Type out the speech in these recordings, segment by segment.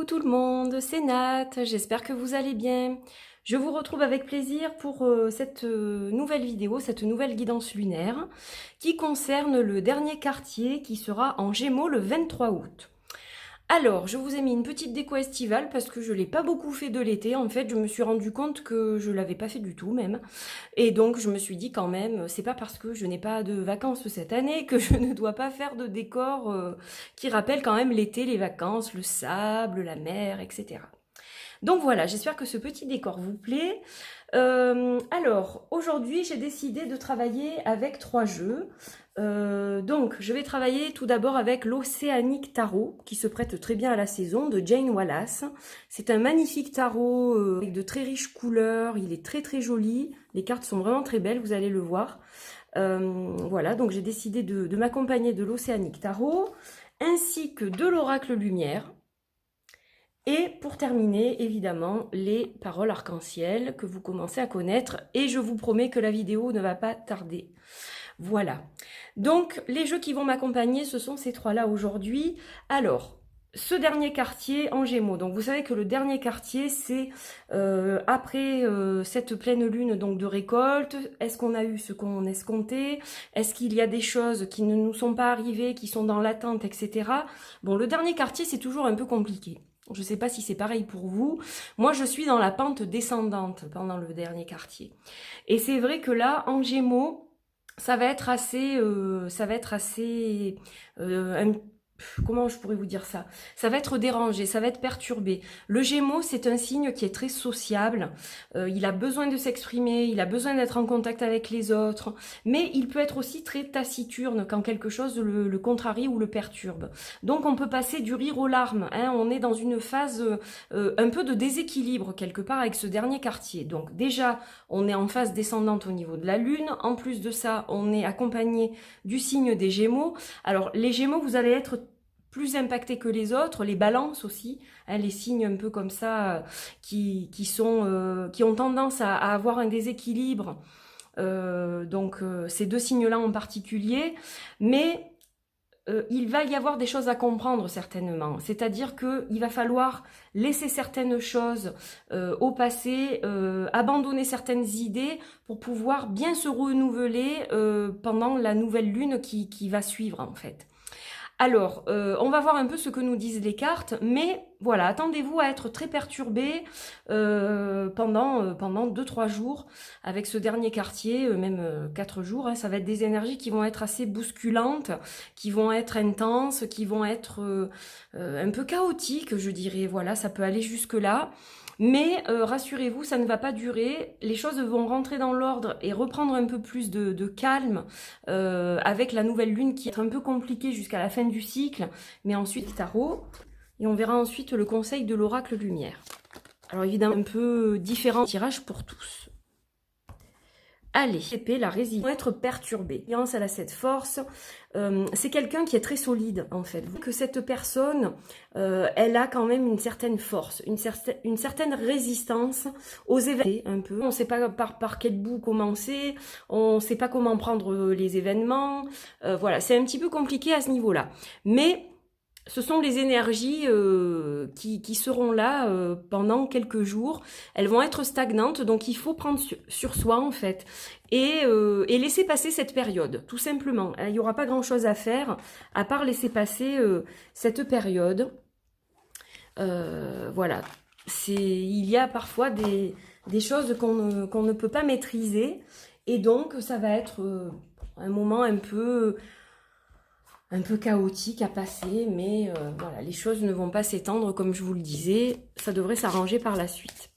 tout le monde, c'est Nat, j'espère que vous allez bien. Je vous retrouve avec plaisir pour cette nouvelle vidéo, cette nouvelle guidance lunaire qui concerne le dernier quartier qui sera en Gémeaux le 23 août. Alors, je vous ai mis une petite déco estivale parce que je ne l'ai pas beaucoup fait de l'été. En fait, je me suis rendu compte que je ne l'avais pas fait du tout même. Et donc, je me suis dit quand même, c'est pas parce que je n'ai pas de vacances cette année que je ne dois pas faire de décor qui rappelle quand même l'été, les vacances, le sable, la mer, etc. Donc voilà, j'espère que ce petit décor vous plaît. Alors, aujourd'hui, j'ai décidé de travailler avec 3 jeux. Donc, je vais travailler tout d'abord avec l'Océanique Tarot, qui se prête très bien à la saison, de Jane Wallace. C'est un magnifique tarot avec de très riches couleurs, il est très très joli. Les cartes sont vraiment très belles, vous allez le voir. Voilà, donc j'ai décidé de m'accompagner de l'Océanique Tarot, ainsi que de l'Oracle Lumière. Et pour terminer, évidemment, les paroles arc-en-ciel que vous commencez à connaître. Et je vous promets que la vidéo ne va pas tarder. Voilà. Donc, les jeux qui vont m'accompagner, ce sont ces trois-là aujourd'hui. Alors, ce dernier quartier en Gémeaux. Donc, vous savez que le dernier quartier, c'est après cette pleine lune donc de récolte. Est-ce qu'on a eu ce qu'on escomptait? Est-ce qu'il y a des choses qui ne nous sont pas arrivées, qui sont dans l'attente, etc. Bon, le dernier quartier, c'est toujours un peu compliqué. Je ne sais pas si c'est pareil pour vous. Moi, je suis dans la pente descendante pendant le dernier quartier. Et c'est vrai que là, en Gémeaux, ça va être assez, comment je pourrais vous dire ça? Ça va être dérangé, ça va être perturbé. Le Gémeaux, c'est un signe qui est très sociable. Il a besoin de s'exprimer, il a besoin d'être en contact avec les autres, mais il peut être aussi très taciturne quand quelque chose le contrarie ou le perturbe. Donc on peut passer du rire aux larmes, hein. On est dans une phase un peu de déséquilibre quelque part avec ce dernier quartier. Donc déjà, on est en phase descendante au niveau de la Lune. En plus de ça, on est accompagné du signe des Gémeaux. Alors les Gémeaux, vous allez être plus impactés que les autres, les balances aussi, hein, les signes un peu comme ça qui ont tendance à avoir un déséquilibre. Ces deux signes-là en particulier, mais il va y avoir des choses à comprendre certainement, c'est-à-dire qu'il va falloir laisser certaines choses au passé, abandonner certaines idées pour pouvoir bien se renouveler pendant la nouvelle lune qui va suivre en fait. Alors, on va voir un peu ce que nous disent les cartes, mais voilà, attendez-vous à être très perturbé pendant 2-3 jours avec ce dernier quartier, même 4 jours. Hein, ça va être des énergies qui vont être assez bousculantes, qui vont être intenses, qui vont être un peu chaotiques, je dirais. Voilà, ça peut aller jusque-là. Mais rassurez-vous, ça ne va pas durer. Les choses vont rentrer dans l'ordre et reprendre un peu plus de calme avec la nouvelle lune qui est un peu compliquée jusqu'à la fin du cycle. Mais ensuite, tarot. Et on verra ensuite le conseil de l'oracle lumière. Alors évidemment, un peu différent tirage pour tous. Allez, épée, la résilience, être perturbée. Elle a cette force. C'est quelqu'un qui est très solide en fait. Que cette personne, elle a quand même une certaine force, une certaine résistance aux événements. Un peu. On ne sait pas par quel bout commencer. On ne sait pas comment prendre les événements. Voilà, c'est un petit peu compliqué à ce niveau-là. Mais ce sont les énergies qui seront là pendant quelques jours. Elles vont être stagnantes, donc il faut prendre sur soi en fait et laisser passer cette période, tout simplement. Il n'y aura pas grand-chose à faire à part laisser passer cette période. Voilà. Il y a parfois des choses qu'on ne peut pas maîtriser et donc ça va être un moment un peu chaotique à passer, mais voilà, les choses ne vont pas s'étendre comme je vous le disais, ça devrait s'arranger par la suite.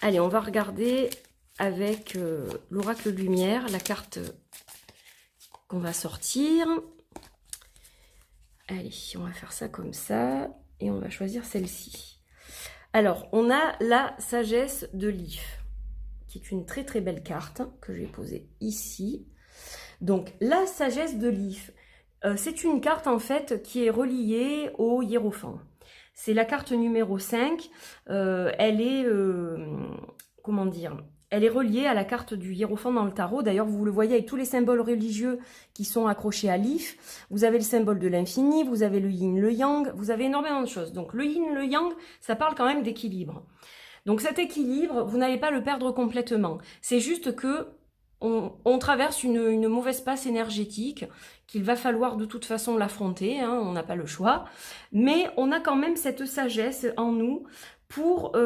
Allez, on va regarder avec l'oracle lumière, la carte qu'on va sortir. Allez, on va faire ça comme ça, et on va choisir celle-ci. Alors, on a la sagesse de Leaf, qui est une très très belle carte, que je vais poser ici. Donc, la sagesse de Leaf, c'est une carte en fait qui est reliée au hiérophant. C'est la carte numéro 5. Elle est, comment dire, elle est reliée à la carte du hiérophant dans le tarot. D'ailleurs, vous le voyez avec tous les symboles religieux qui sont accrochés à l'if. Vous avez le symbole de l'infini, vous avez le yin, le yang, vous avez énormément de choses. Donc le yin, le yang, ça parle quand même d'équilibre. Donc cet équilibre, vous n'allez pas le perdre complètement. C'est juste que on traverse une mauvaise passe énergétique qu'il va falloir de toute façon l'affronter, hein, on n'a pas le choix. Mais on a quand même cette sagesse en nous pour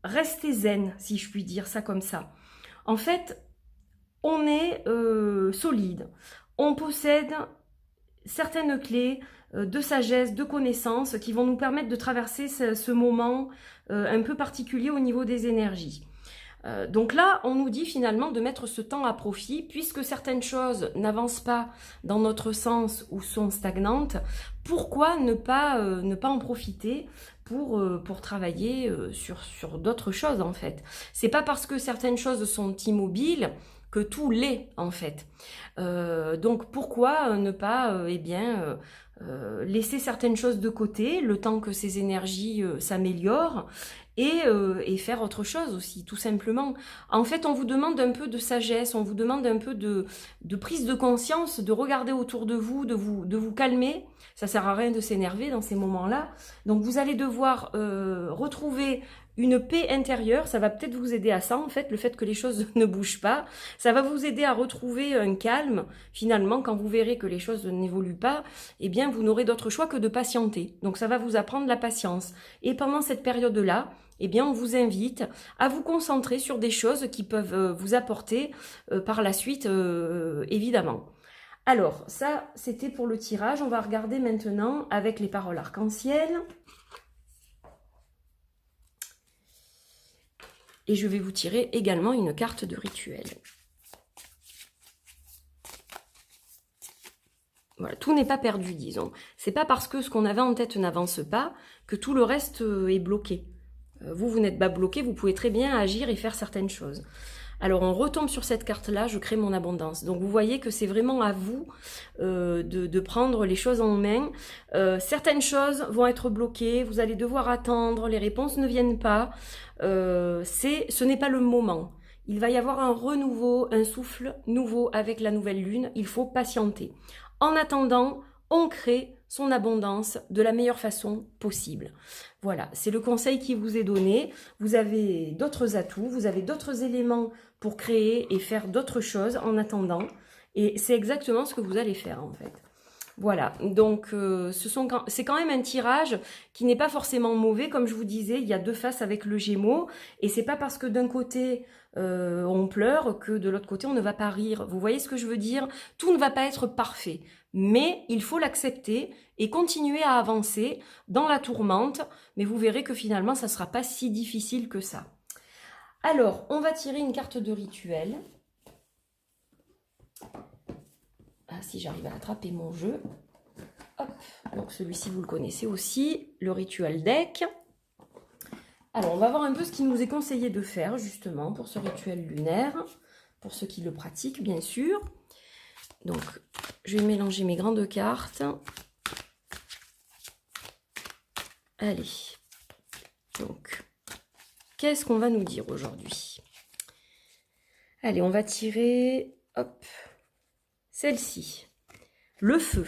rester zen, si je puis dire ça comme ça. En fait, on est solide, on possède certaines clés de sagesse, de connaissances qui vont nous permettre de traverser ce moment un peu particulier au niveau des énergies. Donc là, on nous dit finalement de mettre ce temps à profit, puisque certaines choses n'avancent pas dans notre sens ou sont stagnantes. Pourquoi ne pas en profiter pour travailler sur d'autres choses en fait? C'est pas parce que certaines choses sont immobiles que tout l'est en fait. Donc pourquoi ne pas laisser certaines choses de côté le temps que ces énergies s'améliorent et faire autre chose aussi, tout simplement. En fait, on vous demande un peu de sagesse, on vous demande un peu de prise de conscience, de regarder autour de vous, de vous calmer. Ça sert à rien de s'énerver dans ces moments-là. Donc, vous allez devoir retrouver une paix intérieure. Ça va peut-être vous aider à ça, en fait, le fait que les choses ne bougent pas. Ça va vous aider à retrouver un calme. Finalement, quand vous verrez que les choses n'évoluent pas, eh bien, vous n'aurez d'autre choix que de patienter. Donc, ça va vous apprendre la patience. Et pendant cette période-là, eh bien, on vous invite à vous concentrer sur des choses qui peuvent vous apporter par la suite, évidemment. Alors, ça, c'était pour le tirage. On va regarder maintenant avec les paroles arc-en-ciel. Et je vais vous tirer également une carte de rituel. Voilà, tout n'est pas perdu, disons. C'est pas parce que ce qu'on avait en tête n'avance pas que tout le reste est bloqué. Vous n'êtes pas bloqué, vous pouvez très bien agir et faire certaines choses. Alors on retombe sur cette carte-là, je crée mon abondance. Donc vous voyez que c'est vraiment à vous de prendre les choses en main. Certaines choses vont être bloquées, vous allez devoir attendre, les réponses ne viennent pas. Ce n'est pas le moment. Il va y avoir un renouveau, un souffle nouveau avec la nouvelle lune. Il faut patienter. En attendant, on crée son abondance de la meilleure façon possible. Voilà, c'est le conseil qui vous est donné. Vous avez d'autres atouts, vous avez d'autres éléments pour créer et faire d'autres choses en attendant. Et c'est exactement ce que vous allez faire en fait. Voilà, donc c'est quand même un tirage qui n'est pas forcément mauvais. Comme je vous disais, il y a deux faces avec le Gémeaux. Et c'est pas parce que d'un côté on pleure que de l'autre côté on ne va pas rire. Vous voyez ce que je veux dire? Tout ne va pas être parfait. Mais il faut l'accepter et continuer à avancer dans la tourmente. Mais vous verrez que finalement, ça ne sera pas si difficile que ça. Alors, on va tirer une carte de rituel. Ah, si j'arrive à attraper mon jeu. Hop, donc celui-ci, vous le connaissez aussi, le rituel deck. Alors, on va voir un peu ce qui nous est conseillé de faire, justement, pour ce rituel lunaire. Pour ceux qui le pratiquent, bien sûr. Donc, je vais mélanger mes grandes cartes. Allez. Donc, qu'est-ce qu'on va nous dire aujourd'hui? Allez, on va tirer, hop, celle-ci. Le feu.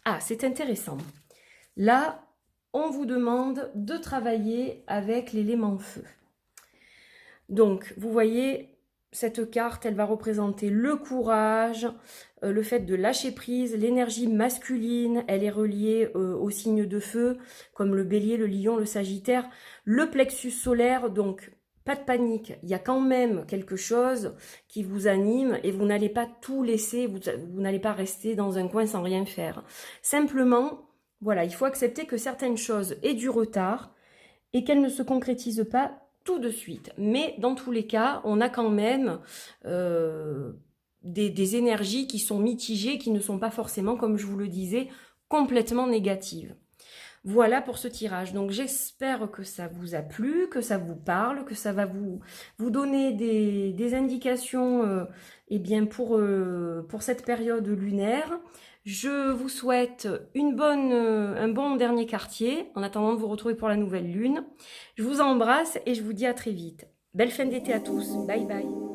Ah, c'est intéressant. Là, on vous demande de travailler avec l'élément feu. Donc, vous voyez, cette carte, elle va représenter le courage, le fait de lâcher prise, l'énergie masculine, elle est reliée aux signes de feu, comme le bélier, le lion, le sagittaire, le plexus solaire, donc pas de panique, il y a quand même quelque chose qui vous anime et vous n'allez pas tout laisser, vous n'allez pas rester dans un coin sans rien faire. Simplement, voilà, il faut accepter que certaines choses aient du retard et qu'elles ne se concrétisent pas tout de suite. Mais dans tous les cas, on a quand même des énergies qui sont mitigées, qui ne sont pas forcément, comme je vous le disais, complètement négatives. Voilà pour ce tirage. Donc j'espère que ça vous a plu, que ça vous parle, que ça va vous donner des indications eh bien pour cette période lunaire. Je vous souhaite un bon dernier quartier en attendant de vous retrouver pour la nouvelle lune. Je vous embrasse et je vous dis à très vite. Belle fin d'été à tous. Bye bye.